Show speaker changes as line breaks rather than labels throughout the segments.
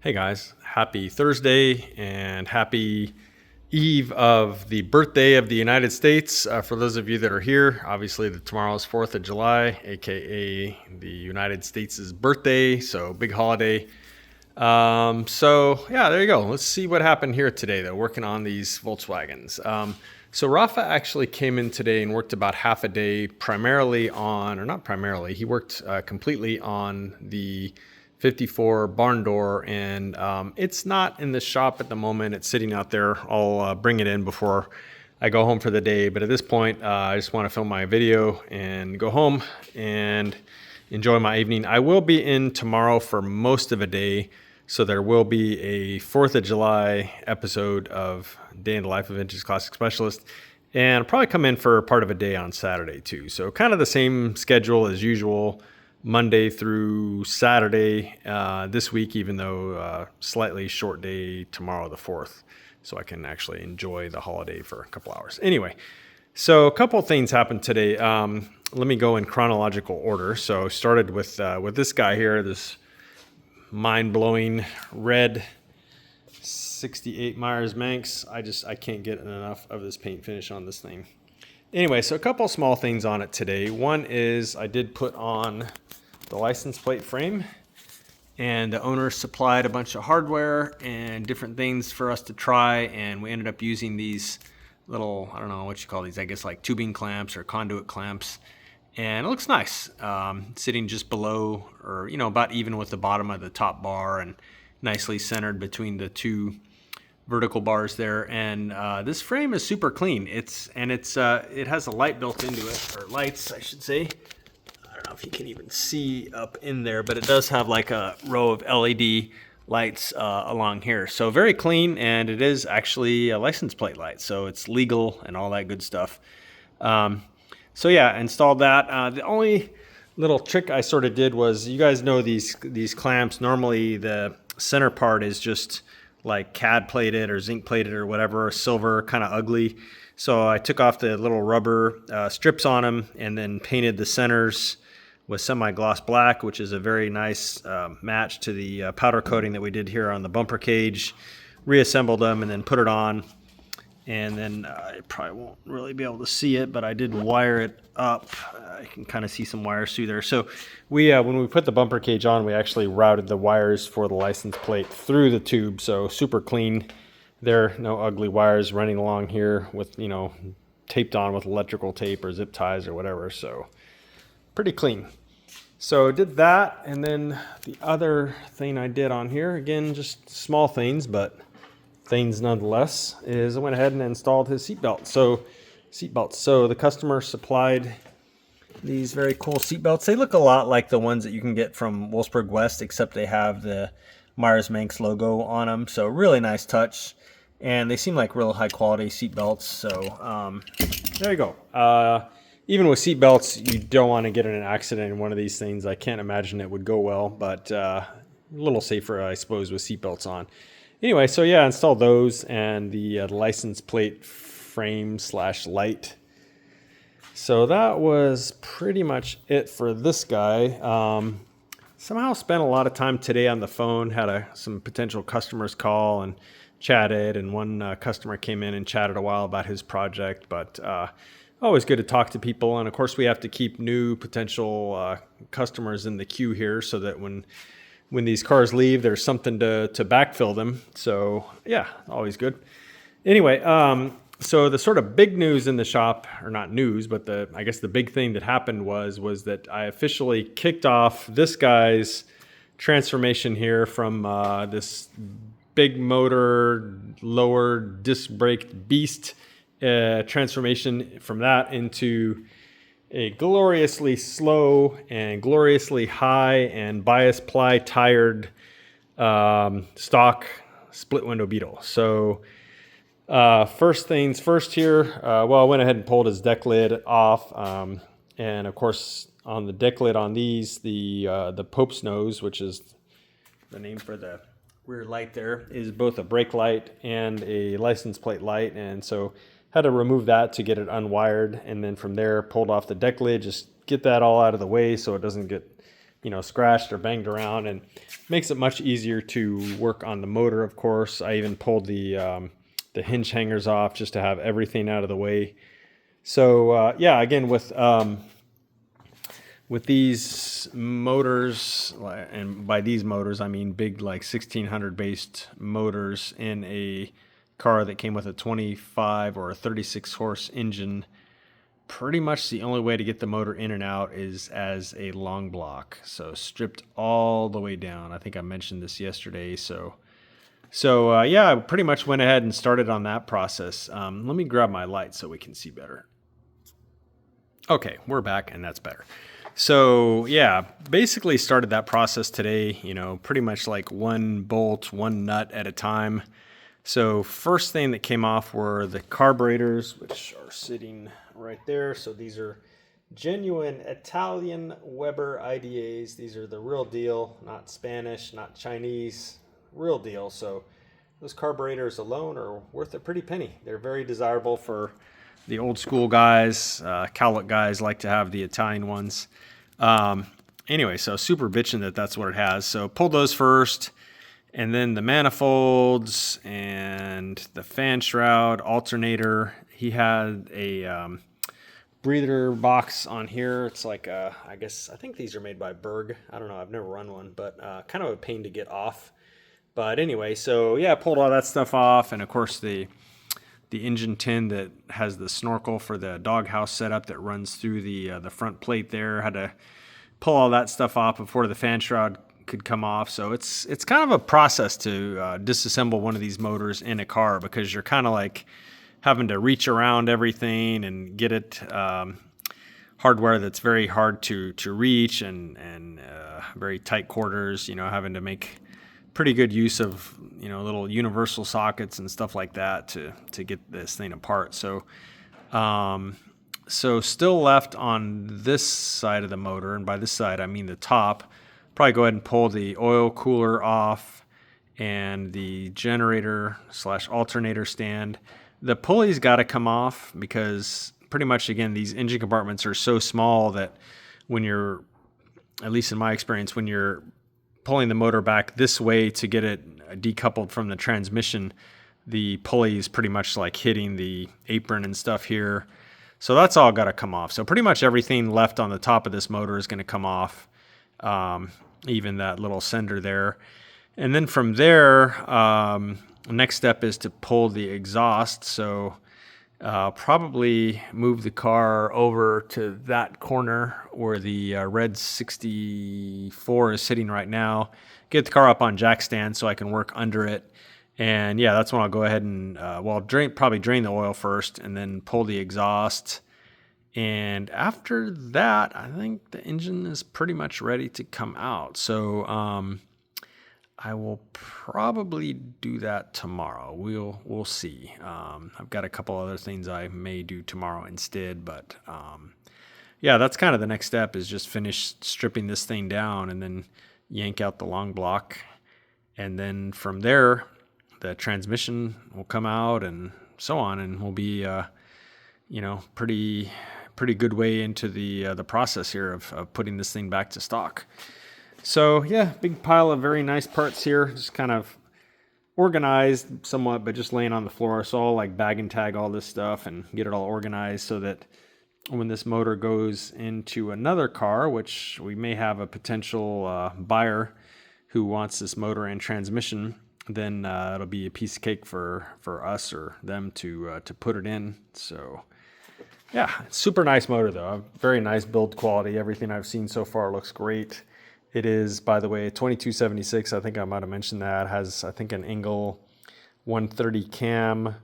Hey guys, happy Thursday and happy eve of the birthday of the United States. For those of you that are here, obviously tomorrow is 4th of July, aka the United States' birthday, so big holiday. So yeah, there you go. Let's see what happened here today though, working on these Volkswagens. So Rafa actually came in today and worked about half a day primarily on, or not primarily, he worked completely on the 54 barn door, and it's not in the shop at the moment. It's sitting out there. I'll bring it in before I go home for the day. But at this point, I just want to film my video and go home and enjoy my evening. I will be in tomorrow for most of a day. So there will be a 4th of July episode of Day in the Life of Vintage Classic Specialist. And I'll probably come in for part of a day on Saturday too. So kind of the same schedule as usual, Monday through Saturday this week, even though slightly short day tomorrow, the 4th. So I can actually enjoy the holiday for a couple hours. Anyway, so a couple things happened today. Let me go in chronological order. So started with this guy here, this mind-blowing red 68 Myers Manx. I can't get enough of this paint finish on this thing. Anyway, so a couple small things on it today. One is I did put on the license plate frame, and the owner supplied a bunch of hardware and different things for us to try, and we ended up using these little, I don't know what you call these, I guess like tubing clamps or conduit clamps, and it looks nice, sitting just below, or about even with the bottom of the top bar, and nicely centered between the two vertical bars there. And this frame is super clean. It has a light built into it, or lights I should say. I don't know if you can even see up in there, but it does have like a row of LED lights along here. So very clean, and it is actually a license plate light, so it's legal and all that good stuff. So yeah, installed that. The only little trick I sort of did was, you guys know these clamps, normally the center part is just like CAD plated or zinc plated or whatever, silver, kind of ugly. So I took off the little rubber strips on them and then painted the centers with semi-gloss black, which is a very nice match to the powder coating that we did here on the bumper cage. Reassembled them and then put it on. And then I probably won't really be able to see it, but I did wire it up. I can kind of see some wires through there. So we, when we put the bumper cage on, we actually routed the wires for the license plate through the tube. So super clean there, no ugly wires running along here with, taped on with electrical tape or zip ties or whatever. So pretty clean. So did that. And then the other thing I did on here, again, just small things, but things nonetheless, is I went ahead and installed his seatbelt. So the customer supplied these very cool seatbelts. They look a lot like the ones that you can get from Wolfsburg West, except they have the Myers Manx logo on them. So really nice touch, and they seem like real high quality seatbelts. So there you go. Even with seatbelts, you don't want to get in an accident in one of these things. I can't imagine it would go well, but a little safer, I suppose, with seatbelts on. Anyway, so yeah, installed those, and the license plate frame / light. So that was pretty much it for this guy. Somehow spent a lot of time today on the phone, had some potential customers call and chatted, and one customer came in and chatted a while about his project, but always good to talk to people. And of course, we have to keep new potential customers in the queue here so that when these cars leave, there's something to backfill them. So yeah, always good. Anyway, so the sort of big news in the shop, or not news, but I guess the big thing that happened was that I officially kicked off this guy's transformation here from this big motor, lower disc brake beast transformation, from that into a gloriously slow and gloriously high and bias ply tired stock split window Beetle. So first things first here, I went ahead and pulled his deck lid off, and of course on the deck lid on these, the Pope's nose, which is the name for the rear light there, is both a brake light and a license plate light, and so had to remove that to get it unwired, and then from there pulled off the deck lid, just get that all out of the way so it doesn't get scratched or banged around, and makes it much easier to work on the motor. Of course, I even pulled the hinge hangers off just to have everything out of the way. So yeah, again, with these motors, and by these motors I mean big, like 1600 based motors in a car that came with a 25 or a 36 horse engine, pretty much the only way to get the motor in and out is as a long block. So stripped all the way down. I think I mentioned this yesterday. So yeah, I pretty much went ahead and started on that process. Let me grab my light so we can see better. Okay, we're back, and that's better. So yeah, basically started that process today, pretty much like one bolt, one nut at a time. So first thing that came off were the carburetors, which are sitting right there. So these are genuine Italian Weber IDAs. These are the real deal, not Spanish, not Chinese, real deal. So those carburetors alone are worth a pretty penny. They're very desirable for the old school guys. Cowlick guys like to have the Italian ones. Anyway, so super bitching that's what it has. So pulled those first. And then the manifolds and the fan shroud, alternator. He had a breather box on here. It's like I think these are made by Berg. I don't know. I've never run one, but kind of a pain to get off. But anyway, so yeah, pulled all that stuff off, and of course the engine tin that has the snorkel for the doghouse setup that runs through the front plate there. Had to pull all that stuff off before the fan shroud could come off. So it's kind of a process to disassemble one of these motors in a car, because you're kind of like having to reach around everything and get it hardware that's very hard to reach, and very tight quarters, having to make pretty good use of little universal sockets and stuff like that to get this thing apart. So still left on this side of the motor, and by this side I mean the top. Probably go ahead and pull the oil cooler off and the generator / alternator stand. The pulley's got to come off, because pretty much, again, these engine compartments are so small that when you're, at least in my experience, when you're pulling the motor back this way to get it decoupled from the transmission, the pulley is pretty much like hitting the apron and stuff here. So that's all got to come off. So pretty much everything left on the top of this motor is going to come off. Even that little sender there. And then from there, next step is to pull the exhaust. So probably move the car over to that corner where the red 64 is sitting right now. Get the car up on jack stand so I can work under it. And yeah, that's when I'll go ahead and probably drain the oil first, and then pull the exhaust. And after that, I think the engine is pretty much ready to come out. So I will probably do that tomorrow. We'll see. I've got a couple other things I may do tomorrow instead, but yeah, that's kind of the next step, is just finish stripping this thing down and then yank out the long block. And then from there, the transmission will come out and so on, and we'll be pretty good way into the process here of putting this thing back to stock. So yeah, big pile of very nice parts here, just kind of organized somewhat, but just laying on the floor. So I'll like bag and tag all this stuff and get it all organized so that when this motor goes into another car, which we may have a potential buyer who wants this motor and transmission, then it'll be a piece of cake for us or them to put it in. So yeah, super nice motor though. Very nice build quality. Everything I've seen so far looks great. It is, by the way, 2276. I think I might have mentioned that. It has, I think, an Engel 130 cam.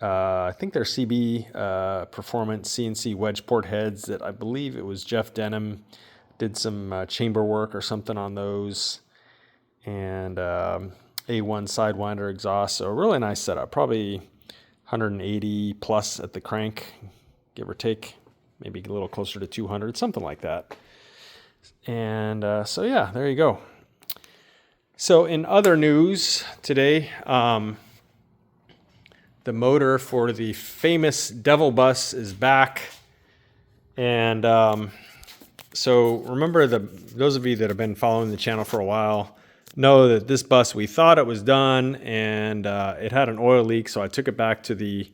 I think they're CB Performance CNC wedge port heads that I believe it was Jeff Denham did some chamber work or something on those. And A1 Sidewinder exhaust. So a really nice setup. Probably 180 plus at the crank, give or take. Maybe a little closer to 200, something like that. And so yeah, there you go. So in other news today, the motor for the famous Devil Bus is back. And So remember, those of you that have been following the channel for a while know that this bus, we thought it was done, and it had an oil leak. So I took it back to the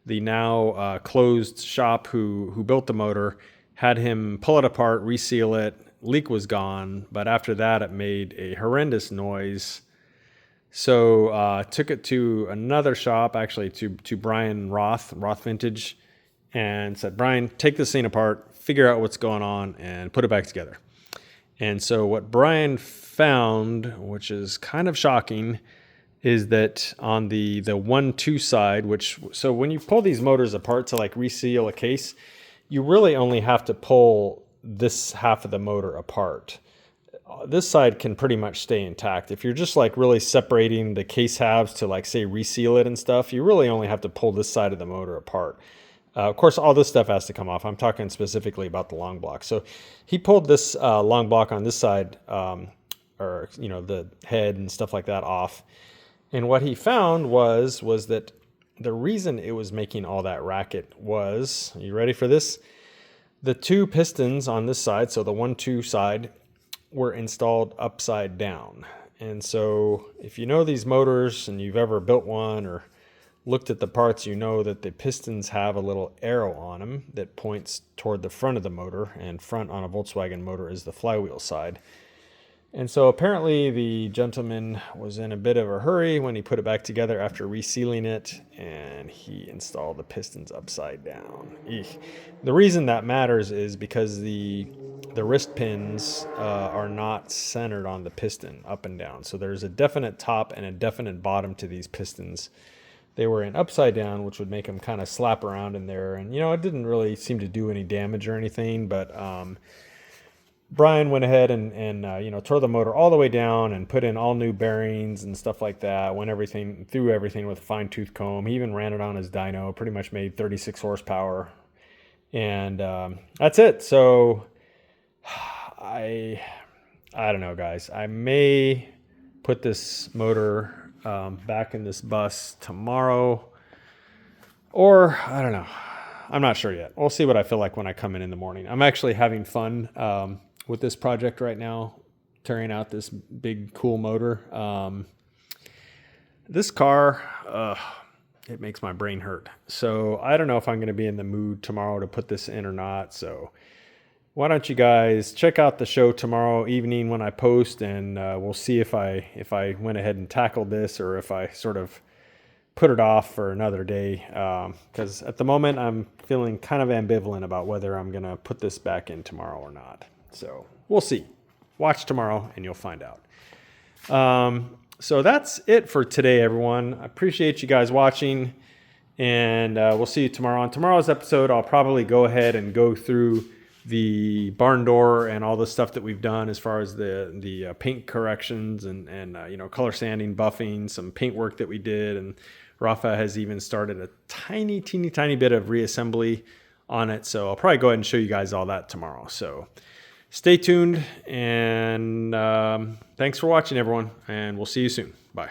now closed shop who built the motor, had him pull it apart, reseal it. Leak was gone, but after that it made a horrendous noise. So took it to another shop, actually to Brian Roth Vintage, and said, Brian, take this thing apart, figure out what's going on, and put it back together. And so what Brian found, which is kind of shocking, is that on the 1-2 side, so when you pull these motors apart to like reseal a case, you really only have to pull this half of the motor apart. This side can pretty much stay intact. If you're just like really separating the case halves to like say reseal it and stuff, you really only have to pull this side of the motor apart. Of course, all this stuff has to come off. I'm talking specifically about the long block. So he pulled this long block on this side, or the head and stuff like that off. And what he found was that the reason it was making all that racket was, are you ready for this? The 2 pistons on this side, so the 1-2 side, were installed upside down. And so if you know these motors and you've ever built one or looked at the parts, you know that the pistons have a little arrow on them that points toward the front of the motor, and front on a Volkswagen motor is the flywheel side. And so apparently the gentleman was in a bit of a hurry when he put it back together after resealing it, and he installed the pistons upside down. Eek. The reason that matters is because the wrist pins are not centered on the piston up and down. So there's a definite top and a definite bottom to these pistons. They were in upside down, which would make them kind of slap around in there. And, it didn't really seem to do any damage or anything, but Brian went ahead and tore the motor all the way down and put in all new bearings and stuff like that. Threw everything with a fine tooth comb. He even ran it on his dyno, pretty much made 36 horsepower. And that's it. So I don't know, guys. I may put this motor back in this bus tomorrow, or I don't know. I'm not sure yet. We'll see what I feel like when I come in the morning. I'm actually having fun with this project right now, tearing out this big cool motor. This car, it makes my brain hurt. So I don't know if I'm going to be in the mood tomorrow to put this in or not. So why don't you guys check out the show tomorrow evening when I post, and we'll see if I went ahead and tackled this, or if I sort of put it off for another day. Because at the moment I'm feeling kind of ambivalent about whether I'm going to put this back in tomorrow or not. So we'll see. Watch tomorrow and you'll find out. So that's it for today, everyone. I appreciate you guys watching, and we'll see you tomorrow. On tomorrow's episode, I'll probably go ahead and go through the barn door and all the stuff that we've done as far as the paint corrections and color sanding, buffing, some paint work that we did. And Rafa has even started a teeny bit of reassembly on it. So I'll probably go ahead and show you guys all that tomorrow. So stay tuned, and thanks for watching, everyone, and we'll see you soon. Bye.